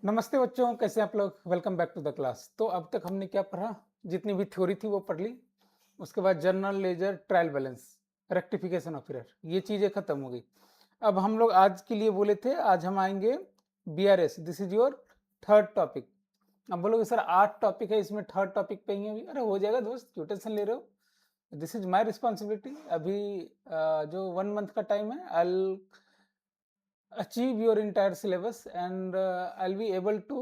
नमस्ते बच्चों, कैसे आप लोग? Welcome back to the class. तो अब तक हमने क्या पढ़ा? जितनी भी थ्योरी थी वो पढ़ ली। उसके बाद general ledger, trial balance, rectification of error, ये चीजें खत्म हो गई। अब हम लोग आज के लिए बोले थे, आज हम आएंगे BRS. This is your third topic. अब बोलोगे सर 8 टॉपिक है, इसमें थर्ड टॉपिक पे ही है अभी। अरे हो जाएगा दोस्त, क्यों टेंशन ले रहे हो? This is my responsibility. अभी जो 1 मंथ का टाइम है, आई achieve your entire syllabus, and I'll be able to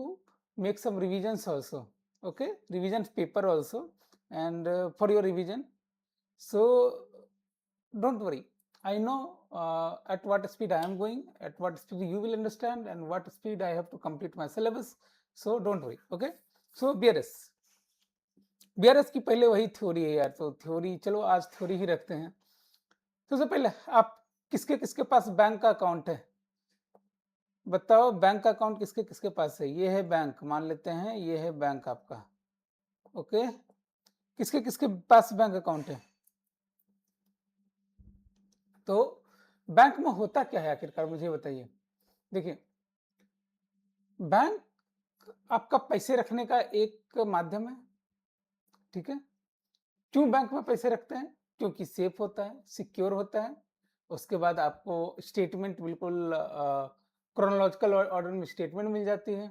make some revisions also. Okay, revisions paper also, and for your revision. So don't worry. I know at what speed I am going, at what speed you will understand, and what speed I have to complete my syllabus. So don't worry. Okay. So BRS की पहले वही theory है यार, तो theory चलो आज theory ही रखते हैं। तो सबसे पहले आप किसके किसके पास बैंक का अकाउंट है बताओ? बैंक अकाउंट किसके किसके पास है? ये है बैंक, मान लेते हैं ये है बैंक आपका। ओके, किसके किसके पास बैंक अकाउंट है? तो बैंक में होता क्या है आखिरकार, मुझे बताइए। देखिए, बैंक आपका पैसे रखने का एक माध्यम है। ठीक है, क्यों बैंक में पैसे रखते हैं? क्योंकि सेफ होता है, सिक्योर होता है। उसके बाद आपको स्टेटमेंट बिल्कुल क्रोनोलॉजिकल ऑर्डर में स्टेटमेंट मिल जाती है।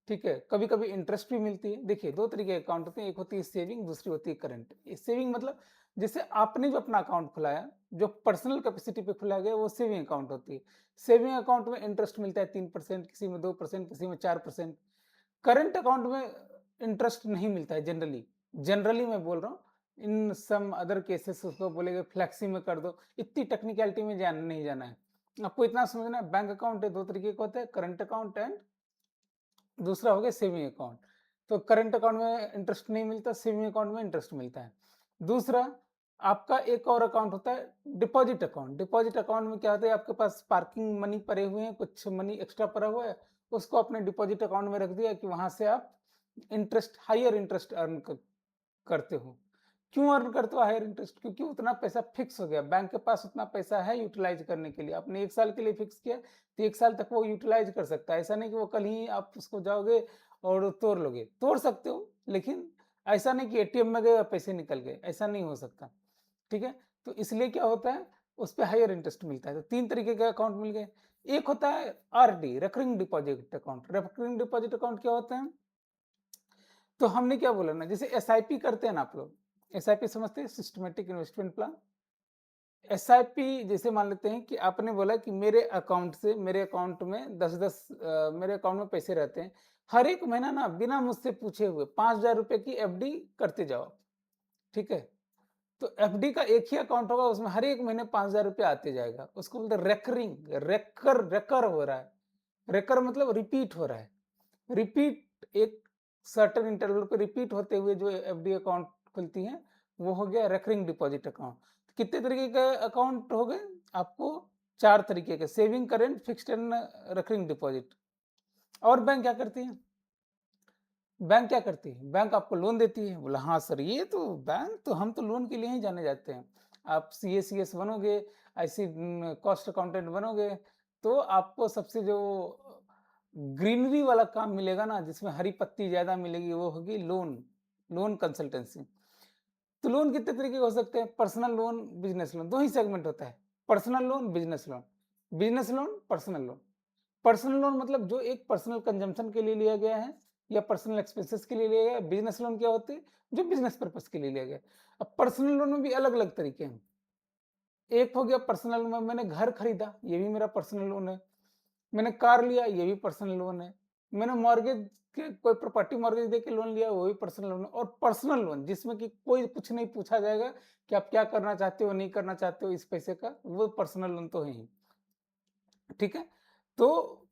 ठीक है, कभी कभी इंटरेस्ट भी मिलती है। देखिए, दो तरीके के अकाउंट होते हैं, एक होती है सेविंग, दूसरी होती है करंट। सेविंग मतलब जैसे आपने जो अपना अकाउंट खुलाया, जो पर्सनल कैपेसिटी पे खुला गया, वो सेविंग अकाउंट होती है। सेविंग अकाउंट में इंटरेस्ट मिलता है 3%, किसी में 2%, किसी में 4%। करंट अकाउंट में इंटरेस्ट नहीं मिलता है जनरली। जनरली मैं बोल रहा हूँ, इन सम अदर केसेस उसको बोलेंगे फ्लैक्सी में कर दो। इतनी टेक्निकलिटी में नहीं जाना है, आपको इतना समझना है। बैंक अकाउंट है दो तरीके का होता है, करंट अकाउंट एंड दूसरा हो गया सेविंग अकाउंट। तो करंट अकाउंट में इंटरेस्ट नहीं मिलता, सेविंग अकाउंट में इंटरेस्ट मिलता है। दूसरा, आपका एक और अकाउंट होता है डिपॉजिट अकाउंट। डिपॉजिट अकाउंट में क्या होता है, आपके पास पार्किंग मनी पड़े हुए हैं, कुछ मनी एक्स्ट्रा पड़ा हुआ है, उसको आपने डिपॉजिट अकाउंट में रख दिया कि वहां से आप इंटरेस्ट, हायर इंटरेस्ट अर्न करते हो। क्यों अर्न करते हो हायर इंटरेस्ट? क्योंकि उतना पैसा फिक्स हो गया, बैंक के पास उतना पैसा है यूटिलाइज करने के लिए। आपने 1 साल के लिए फिक्स किया तो 1 साल तक वो यूटिलाइज कर सकता है। ऐसा नहीं कि वो कल ही आप उसको जाओगे और तोड़ लोगे। तोड़ सकते हो, लेकिन ऐसा नहीं कि एटीएम में गए और पैसे निकल गए, ऐसा नहीं हो सकता। ठीक है, तो इसलिए क्या होता है, उस पर हायर इंटरेस्ट मिलता है। तो 3 तरीके के अकाउंट मिल गए। एक होता है RD, recurring deposit account. Recurring deposit account क्या होता है? तो हमने क्या बोला ना, जैसे एसआईपी करते हैं ना आप लोग, एसआईपी समझते हैं, सिस्टमेटिक इन्वेस्टमेंट प्लान। एसआईपी जैसे मान लेते हैं कि आपने बोला कि मेरे अकाउंट से, मेरे अकाउंट में 10-10 मेरे अकाउंट में पैसे रहते हैं। हर एक महीना ना बिना मुझसे पूछे हुए 5,000 रुपए की एफडी करते जाओ। ठीक है, तो एफडी का एक ही अकाउंट होगा, उसमें हर एक महीने 5,000 रुपये आते जाएगा। उसको बोलते हैं रेकरिंग। रेकर रेकर हो रहा है। रेकर मतलब रिपीट हो रहा है। रिपीट, एक सर्टेन इंटरवल पे रिपीट होते हुए जो एफडी अकाउंट खुलती है, वो हो गया रेकरिंग डिपॉजिट अकाउंट। कितने तरीके के अकाउंट हो गए आपको? 4 तरीके के, saving, current, fixed and recurring deposit. और बैंक क्या करती है? बैंक क्या करती है? बैंक आपको लोन देती है। बोला हाँ सर, ये तो बैंक तो, हम तो लोन के लिए ही जाने जाते हैं। आप सीएसीएस बनोगे, ऐसी कॉस्ट अकाउंटेंट बनोगे, तो आपको सबसे जो ग्रीनरी वाला काम मिलेगा ना, जिसमें हरी पत्ती ज्यादा मिलेगी, वो होगी लोन, लोन कंसल्टेंसी। तो लोन कितने तरीके के हो सकते हैं? पर्सनल लोन, बिजनेस लोन, दो ही सेगमेंट होता है, personal loan, business loan. Business loan, personal loan. Personal loan मतलब जो एक पर्सनल कंजम्पशन के लिए लिया गया है या पर्सनल एक्सपेंसेस के लिए लिया गया है। बिजनेस लोन क्या होते हैं? जो बिजनेस पर्पस के लिए लिया गया। अब पर्सनल लोन में भी अलग अलग तरीके हैं। एक हो गया पर्सनल लोन, मैंने घर खरीदा, ये भी मेरा पर्सनल लोन है। मैंने कार लिया, ये भी पर्सनल लोन है। मैंने मॉर्गेज के कोई प्रॉपर्टी मॉर्गेज देके लोन लिया, वो भी पर्सनल लोन है। और पर्सनल लोन जिसमें कि कोई कुछ नहीं पूछा जाएगा कि आप क्या करना चाहते हो, नहीं करना चाहते हो इस पैसे का, वो पर्सनल लोन तो है ही। ठीक है, तो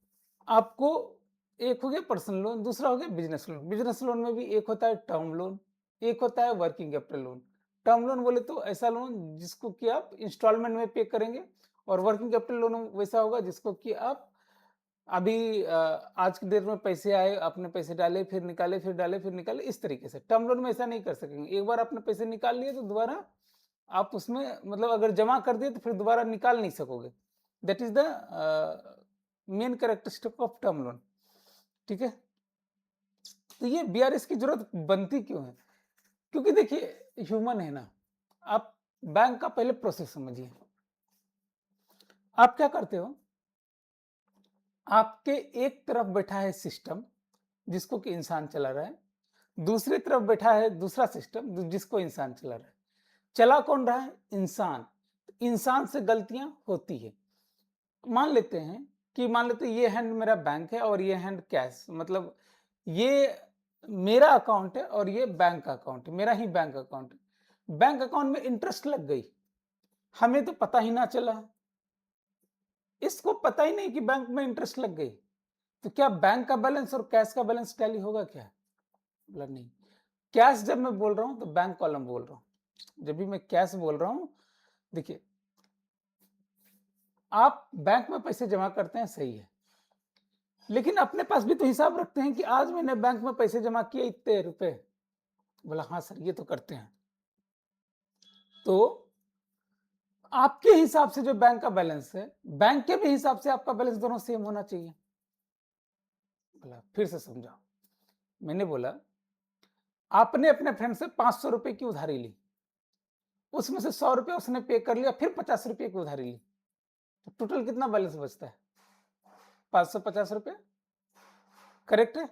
आपको एक हो गया पर्सनल लोन, दूसरा हो गया बिजनेस लोन। बिजनेस लोन में भी एक होता है टर्म लोन, एक होता है working capital loan. Term loan बोले तो ऐसा लोन जिसको कि आप इंस्टॉलमेंट में पे करेंगे, और वर्किंग कैपिटल लोन वैसा होगा जिसको कि आप अभी आज की डेट में पैसे आए, आपने पैसे डाले, फिर निकाले, फिर डाले, फिर निकाले, इस तरीके से। टर्म लोन में ऐसा नहीं कर सकेंगे। एक बार आपने पैसे निकाल लिए तो दोबारा आप उसमें, मतलब अगर जमा कर दिए तो फिर दोबारा निकाल नहीं सकोगे। That is the main characteristic of term loan. ठीक है। तो ये बीआरएस की जरूरत बनती क्यों है? क्योंकि देखिए ह्यूमन है ना, आप बैंक का पहले प्रोसेस समझिए। आप क्या करते हो, आपके एक तरफ बैठा है सिस्टम जिसको कि इंसान चला रहा है, दूसरी तरफ बैठा है दूसरा सिस्टम जिसको इंसान चला रहा है। चला कौन रहा है? इंसान। इंसान से गलतियां होती है। मान लेते हैं ये हैंड मेरा बैंक है और ये हैंड कैश, मतलब ये मेरा अकाउंट है और ये बैंक का अकाउंट है, मेरा ही बैंक अकाउंट है। बैंक अकाउंट में इंटरेस्ट लग गई, हमें तो पता ही ना चला, इसको पता ही नहीं कि बैंक में इंटरेस्ट लग गई। तो क्या बैंक का बैलेंस और कैश का बैलेंस टैली होगा क्या? बोला नहीं। कैश जब मैं बोल रहा हूं तो बैंक कॉलम बोल रहा हूं, जब भी मैं कैश बोल रहा हूं, देखिए आप बैंक में पैसे जमा करते हैं, सही है, लेकिन अपने पास भी तो हिसाब रखते हैं कि आज मैंने बैंक में पैसे जमा किए इतने रुपए। बोला हाँ सर ये तो करते हैं। तो आपके हिसाब से जो बैंक का बैलेंस है, बैंक के भी हिसाब से आपका बैलेंस दोनों सेम होना चाहिए। बोला फिर से समझाओ। मैंने बोला आपने अपने फ्रेंड से 500 रुपए की उधारी ली, उसमें से 100 रुपए उसने पे कर लिया, फिर 50 रुपए की उधारी ली, तो टोटल कितना बैलेंस बचता है? 550 रुपए। करेक्ट है?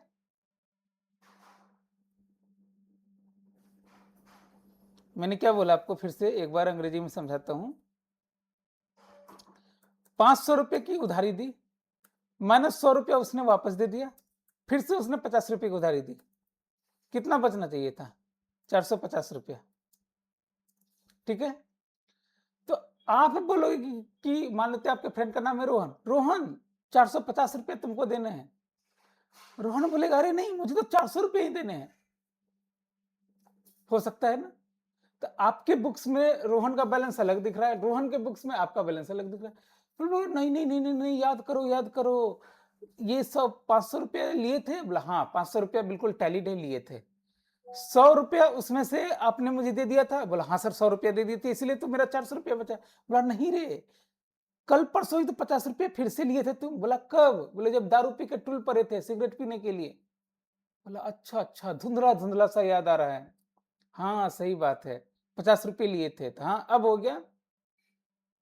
मैंने क्या बोला आपको, फिर से एक बार अंग्रेजी में समझाता हूं। 500 रुपए की उधारी दी, माइनस 100 रुपया उसने वापस दे दिया, फिर से उसने 50 रुपए की उधारी दी, कितना बचना चाहिए था? 450 रुपया। ठीक है। तो आप बोलोगे कि मान लेते आपके फ्रेंड का नाम है रोहन, रोहन 450 रुपये तुमको देने हैं। रोहन बोलेगा अरे नहीं मुझे तो 400 रुपये ही देने हैं। हो सकता है ना? तो आपके बुक्स में रोहन का बैलेंस अलग दिख रहा है, रोहन के बुक्स में आपका बैलेंस अलग दिख रहा है। बोलो नहीं नहीं नहीं नहीं नहीं, याद करो याद करो, ये सब 500 रुपया लिए थे। बोला हाँ 500 रुपया बिल्कुल टैली डे लिए थे। 100 रुपया उसमें से आपने मुझे दे दिया था। बोला हाँ सर 100 रुपया दे दिए थे, इसलिए तो मेरा 400 रुपया बचा। बोला नहीं रे, कल परसों ही तो 50 रुपये फिर से लिए थे तुम। बोला कब? बोले जब दारू पी के टूल पड़े थे सिगरेट पीने के लिए। बोला अच्छा अच्छा, धुंधला धुंधला सा याद आ रहा है। हाँ सही बात है, 50 रुपये लिए थे, तो हाँ अब हो गया,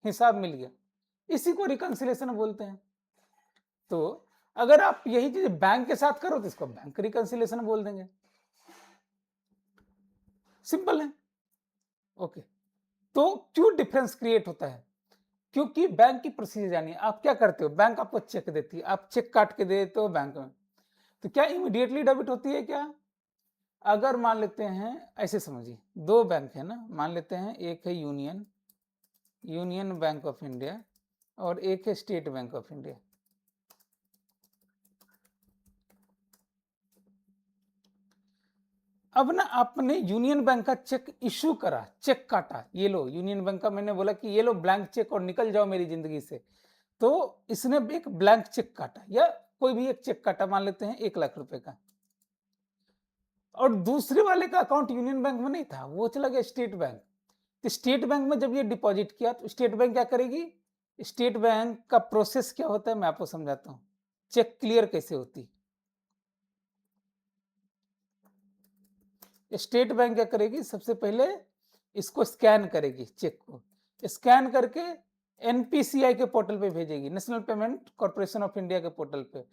हिसाब मिल गया। इसी को रिकंसिलेशन बोलते हैं। तो अगर आप यही चीज बैंक के साथ करो तो इसको बैंक रिकंसिलेशन बोल देंगे। सिंपल है। ओके। तो क्यों डिफरेंस क्रिएट होता है? क्योंकि बैंक की प्रोसीजर जानिए। आप क्या करते हो, बैंक आपको चेक देती है, आप चेक काट के दे देते हो बैंक में, तो क्या इमीडिएटली डेबिट होती है क्या? अगर मान लेते हैं, ऐसे समझिए, दो बैंक है ना, मान लेते हैं एक है union, union bank of India, और एक है स्टेट बैंक ऑफ इंडिया। अब ना आपने यूनियन बैंक का चेक इशू करा, चेक काटा, ये लो यूनियन बैंक का, मैंने बोला कि ये लो ब्लैंक चेक और निकल जाओ मेरी जिंदगी से। तो इसने एक ब्लैंक चेक काटा, या कोई भी एक चेक काटा, मान लेते हैं 1 लाख रुपए का, और दूसरे वाले का अकाउंट यूनियन बैंक में नहीं था, वो चला गया स्टेट बैंक। तो स्टेट बैंक में जब ये डिपॉजिट किया तो स्टेट बैंक क्या करेगी? स्टेट बैंक का प्रोसेस क्या होता है मैं आपको समझाता हूँ, चेक क्लियर कैसे होती। स्टेट बैंक क्या करेगी, सबसे पहले इसको स्कैन करेगी, चेक को स्कैन करके एनपीसीआई के पोर्टल पे भेजेगी, national payment corporation of India के पोर्टल पे।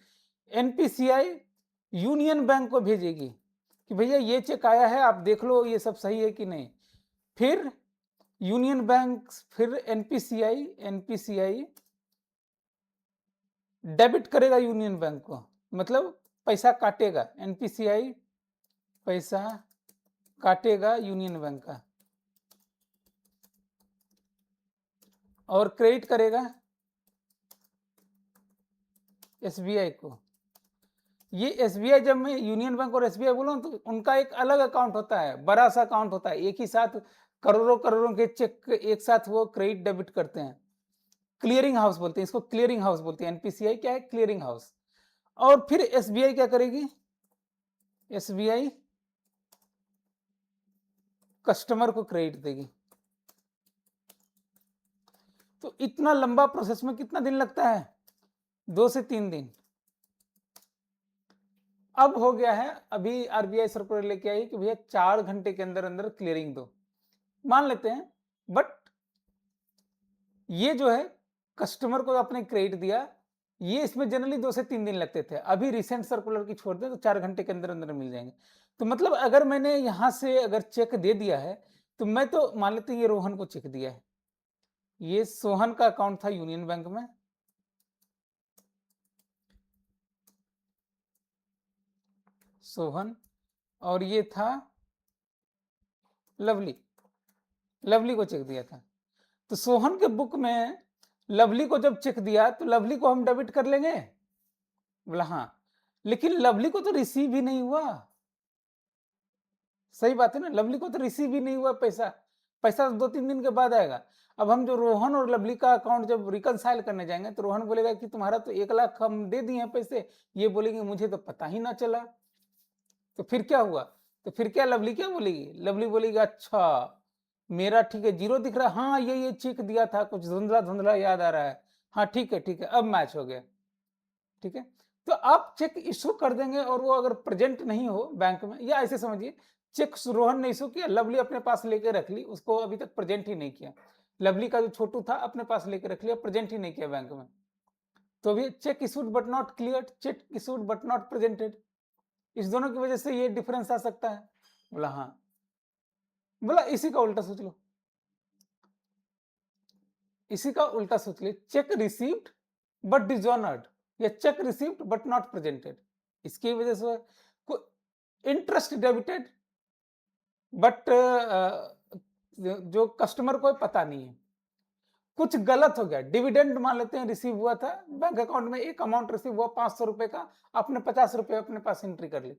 एनपीसीआई यूनियन बैंक को भेजेगी कि भैया ये चेक आया है, आप देख लो ये सब सही है कि नहीं। फिर यूनियन बैंक, फिर एनपीसीआई, एनपीसीआई डेबिट करेगा यूनियन बैंक को, मतलब पैसा काटेगा, एनपीसीआई पैसा काटेगा यूनियन बैंक का और क्रेडिट करेगा एसबीआई को। ये एसबीआई, जब मैं यूनियन बैंक और एसबीआई बोलूं तो उनका एक अलग अकाउंट होता है, बड़ा सा अकाउंट होता है, एक ही साथ करोड़ों करोड़ों के चेक एक साथ वो क्रेडिट डेबिट करते हैं। क्लियरिंग हाउस बोलते हैं इसको, क्लियरिंग हाउस बोलते हैं। एनपीसीआई क्या है? Clearing house. और फिर एसबीआई क्या करेगी? एसबीआई कस्टमर को क्रेडिट देगी। तो इतना लंबा प्रोसेस में कितना दिन लगता है? 2 से 3 दिन। अब हो गया है, अभी आरबीआई सर्कुलर लेके आई कि भैया 4 घंटे के अंदर अंदर क्लियरिंग दो, मान लेते हैं। बट ये जो है कस्टमर को आपने क्रेडिट दिया, ये इसमें जनरली 2 से 3 दिन लगते थे। अभी रिसेंट सर्कुलर की छोड़ दें तो 4 घंटे के अंदर अंदर मिल जाएंगे। तो मतलब अगर मैंने यहाँ से अगर चेक दे दिया है, तो मैं तो मान लेते हैं ये रोहन को चेक दिया है, ये सोहन का अकाउंट था यूनियन बैंक में, सोहन, और ये था लवली, लवली को चेक दिया था। तो सोहन के बुक में लवली को जब चेक दिया तो लवली को हम डेबिट कर लेंगे, बोला हाँ, लेकिन लवली को तो रिसीव ही नहीं हुआ। सही बात है ना, लवली को तो रिसीव ही नहीं हुआ पैसा, पैसा 2-3 दिन के बाद आएगा। अब हम जो रोहन और लवली का अकाउंट जब रिकनसाइल करने जाएंगे तो रोहन बोलेगा कि तुम्हारा तो 1 लाख हम दे दिए हैं पैसे, ये बोलेंगे मुझे तो पता ही ना चला। तो फिर क्या हुआ, तो फिर क्या लवली क्या बोलेगी, लवली बोलेगी अच्छा मेरा ठीक है 0 दिख रहा है, हाँ ये चेक दिया था, कुछ धुंधला धुंधला याद आ रहा है, हाँ ठीक है अब मैच हो गया। ठीक है, तो आप चेक इशू कर देंगे और वो अगर प्रेजेंट नहीं हो बैंक में, या ऐसे समझिए चेक रोहन ने इशू किया, लवली अपने पास लेके रख ली, उसको अभी तक प्रेजेंट ही नहीं किया, लवली का जो छोटू था अपने पास लेके रख लिया, प्रेजेंट ही नहीं किया बैंक में, तो भी check issued but not cleared, check issued but not presented, इस दोनों की वजह से ये डिफरेंस आ सकता है। बोला हाँ, बोला इसी का उल्टा सोच लो, इसी का उल्टा सोच ली, चेक रिसीव्ड बट डिसऑनर्ड, या check received but not presented, इसकी वजह से इंटरेस्ट डेबिटेड बट जो कस्टमर को पता नहीं है, कुछ गलत हो गया, डिविडेंड मान लेते हैं रिसीव हुआ था, बैंक अकाउंट में एक अमाउंट रिसीव हुआ 500 रुपए का, आपने 50 रुपए अपने पास एंट्री कर ली,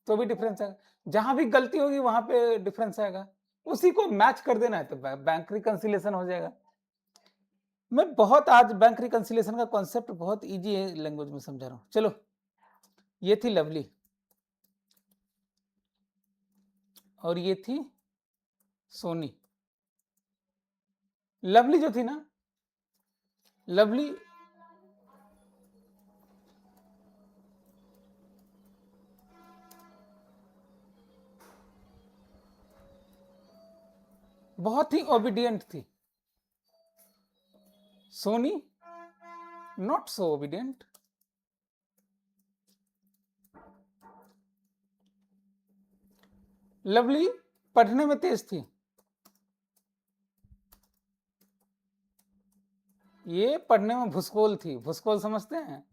तो भी डिफरेंस आएगा, जहां भी गलती होगी वहां पे डिफरेंस आएगा, उसी को मैच कर देना है तो बैंक रिकंसिलिएशन हो जाएगा। मैं बहुत आज बैंक रिकंसिलिएशन का कॉन्सेप्ट बहुत इजी लैंग्वेज में समझा रहा हूं। चलो, ये थी लवली और ये थी सोनी। लवली जो थी ना, लवली बहुत ही ओबीडियंट थी, Soni not so obedient. Lovely पढ़ने में तेज थी, ये पढ़ने में भुसकोल थी, भुसकोल समझते हैं,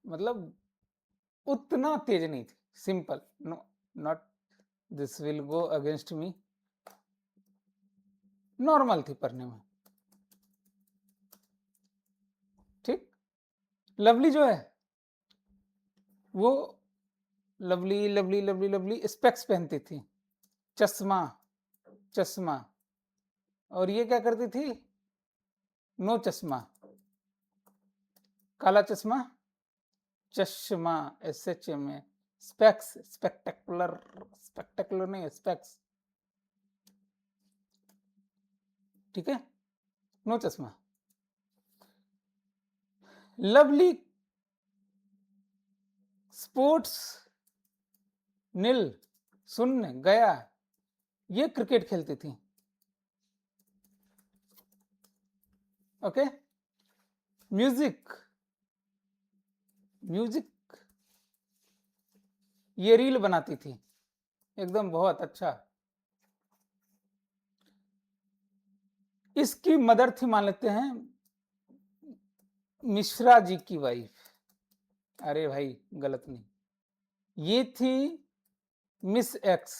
मतलब उतना तेज नहीं थी, simple, no not this will go against me, normal थी पढ़ने में। ठीक, लवली जो है वो लवली लवली लवली लवली स्पेक्स पहनती थी, चश्मा, चश्मा, और ये क्या करती थी, नो चश्मा, काला चश्मा, चश्मा SHM में, स्पेक्स, स्पेक्टेकुलर, स्पेक्टेकुलर नहीं स्पेक्स, ठीक है, नो चश्मा। लवली स्पोर्ट्स नील, शून्य, गया, ये क्रिकेट खेलती थी। ओके, म्यूजिक, म्यूजिक, ये रील बनाती थी, एकदम बहुत अच्छा। इसकी मदर थी मान लेते हैं मिश्रा जी की वाइफ, अरे भाई गलत नहीं, ये थी मिस एक्स,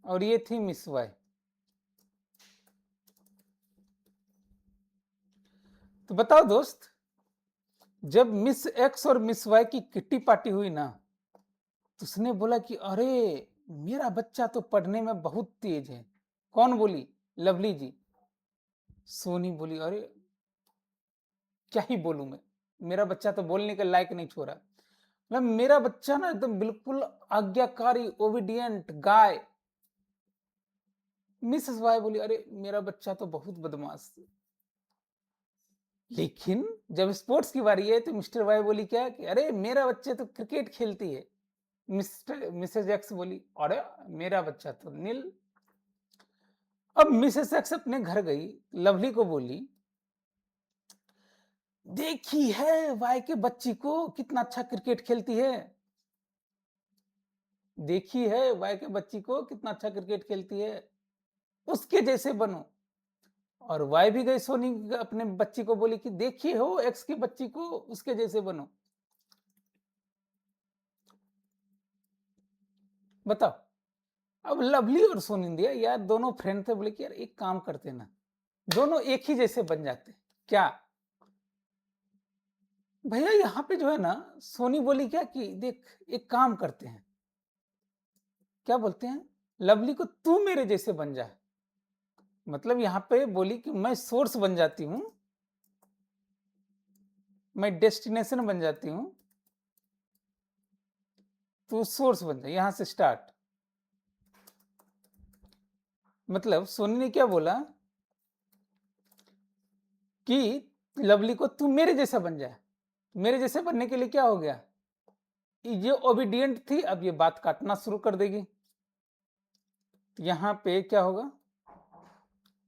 और ये थी मिस वाई। तो बताओ दोस्त, जब मिस एक्स और मिस वाई की किट्टी पार्टी हुई ना, तो उसने बोला कि अरे मेरा बच्चा तो पढ़ने में बहुत तेज है। कौन बोली, लवली जी। सोनी बोली अरे क्या ही बोलूं मैं, मेरा बच्चा तो बोलने के लायक नहीं छोड़ा, मतलब मेरा बच्चा ना एकदम बिल्कुल आज्ञाकारी ओबीडियंट गाय। मिसेस वाई बोली अरे मेरा बच्चा तो बहुत बदमाश, लेकिन जब स्पोर्ट्स की बारी है तो मिस्टर वाई बोली क्या कि अरे मेरा बच्चे तो क्रिकेट खेलती है। मिस्टर मिसेज एक्स बोली अरे मेरा बच्चा तो नील। अब मिसेस एक्स अपने घर गई, लवली को बोली देखी है वाई के बच्ची को कितना अच्छा क्रिकेट खेलती है। देखी है वाई के बच्ची को कितना अच्छा क्रिकेट खेलती है, उसके जैसे बनो। और वाई भी गई सोनी अपने बच्ची को बोली कि देखी हो एक्स की बच्ची को, उसके जैसे बनो। बताओ। अब लवली और सोनिंदिया यार दोनों फ्रेंड थे, बोले कि यार एक काम करते ना, दोनों एक ही जैसे बन जाते। क्या भैया यहाँ पे जो है ना, सोनी बोली क्या कि देख एक काम करते हैं, क्या बोलते हैं, लवली को तू मेरे जैसे बन जा। मतलब यहाँ पे बोली कि मैं सोर्स बन जाती हूँ, मैं डेस्टिनेशन बन जाती हूँ, तू सोर्स बन जा, यहां से स्टार्ट। मतलब सोनी ने क्या बोला कि लवली को तू मेरे जैसा बन जाए। मेरे जैसे बनने के लिए क्या हो गया, ये ओबीडियंट थी, अब ये बात काटना शुरू कर देगी। यहां पे क्या होगा,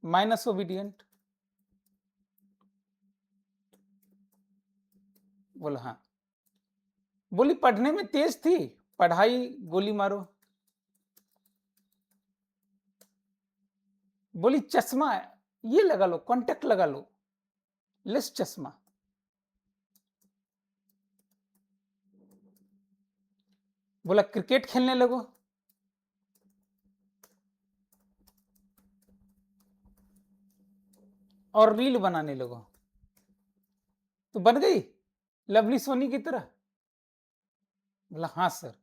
माइनस ओबीडियंट। बोला हाँ। बोली पढ़ने में तेज थी, पढ़ाई गोली मारो। बोली चश्मा ये लगा लो, कॉन्टेक्ट लगा लो, लेस चश्मा। बोला क्रिकेट खेलने लगो। और रील बनाने लगो। तो बन गई लवली सोनी की तरह। बोला हाँ सर।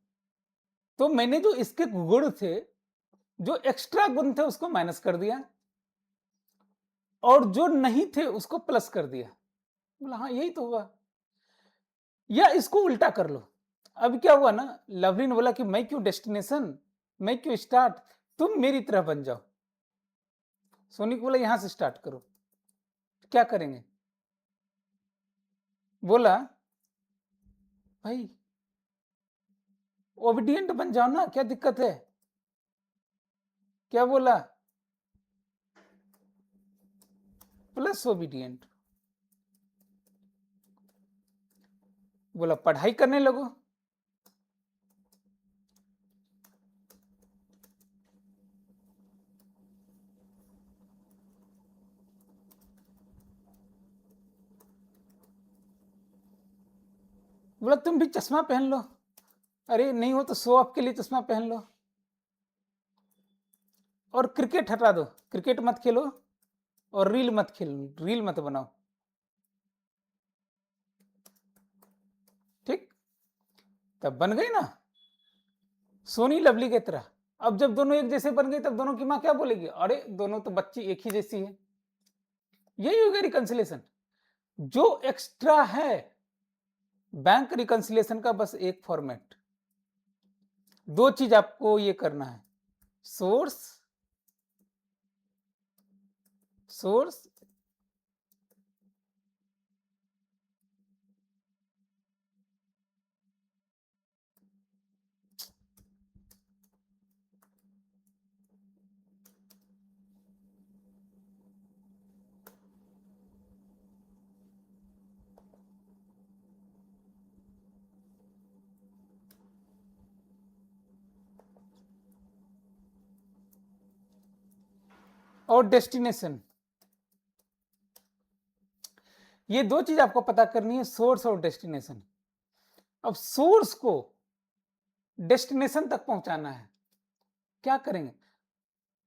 तो मैंने जो इसके गुण थे, जो एक्स्ट्रा गुण थे उसको माइनस कर दिया, और जो नहीं थे उसको प्लस कर दिया। बोला हाँ यही तो हुआ। या इसको उल्टा कर लो। अब क्या हुआ ना, लवली ने बोला कि मैं क्यों डेस्टिनेशन, मैं क्यों स्टार्ट, तुम मेरी तरह बन जाओ। सोनी को बोला यहां से स्टार्ट करो। क्या करेंगे, बोला भाई ओबीडियंट बन जाओ ना, क्या दिक्कत है। क्या बोला, प्लस ओबीडियंट। बोला पढ़ाई करने लगो। बोला तुम भी चश्मा पहन लो, अरे नहीं हो तो शो ऑफ के लिए चश्मा पहन लो। और क्रिकेट हटा दो, क्रिकेट मत खेलो, और रील मत खेलो, रील मत बनाओ। ठीक, तब बन गई ना सोनी लवली की तरह। अब जब दोनों एक जैसे बन गए तब दोनों की माँ क्या बोलेगी, अरे दोनों तो बच्ची एक ही जैसी है। यही हो गया रिकंसिलेशन। जो एक्स्ट्रा है बैंक रिकंसिलेशन का, बस एक फॉर्मेट, दो चीज आपको ये करना है, सोर्स, सोर्स और डेस्टिनेशन। ये दो चीज आपको पता करनी है, सोर्स और डेस्टिनेशन। अब सोर्स को डेस्टिनेशन तक पहुंचाना है, क्या करेंगे,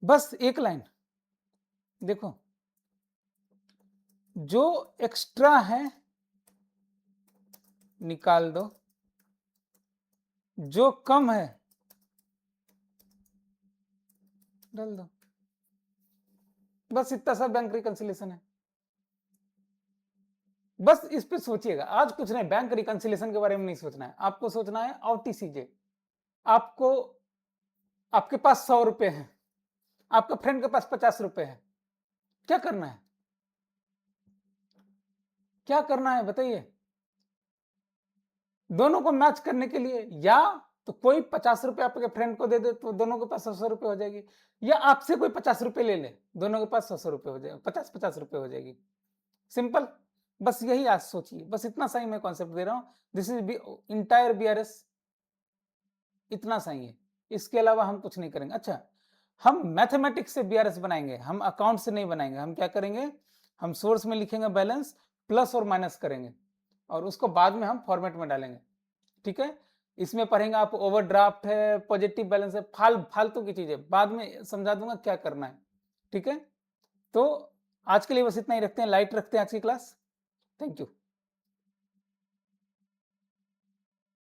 बस एक लाइन देखो, जो एक्स्ट्रा है निकाल दो, जो कम है डाल दो। बस इतना सा बैंक रिकंसिलेशन है। बस इस पे सोचिएगा, आज कुछ नहीं, बैंक रिकंसिलेशन के बारे में नहीं सोचना है आपको, सोचना है आउटीसीजे। आपको, आपके पास 100 रुपए हैं, आपका फ्रेंड के पास 50 रुपए है, क्या करना है, क्या करना है बताइए? दोनों को मैच करने के लिए या तो कोई ₹50 आपके फ्रेंड को दे दे तो दोनों के पास ₹100 हो जाएगी, या आपसे कोई ₹50 ले ले, दोनों के पास ₹100 हो जाएगा, 50-50 रुपए हो जाएगी। सिंपल, बस यही आज सोचिए, बस इतना सा ही मैं कॉन्सेप्ट दे रहा हूँ। This is B entire BRS, इतना सा ही है। इसके अलावा हम कुछ नहीं करेंगे। अच्छा, हम मैथमेटिक्स से बीआरएस बनाएँगे, हम अकाउंट से नहीं बनाएँगे। हम क्या करेंगे? हम सोर्स में लिखेंगे बैलेंस, प्लस और माइनस करेंगे और उसको बाद में हम फॉर्मेट में डालेंगे। ठीक है? इसमें पढ़ेंगे आप, ओवरड्राफ्ट है, पॉजिटिव बैलेंस है, फालतू की चीज़ें, बाद में समझा दूँगा क्या करना है। ठीक है? तो आज के लिए बस इतना ही रखते हैं, लाइट रखते हैं आज की क्लास। Thank you.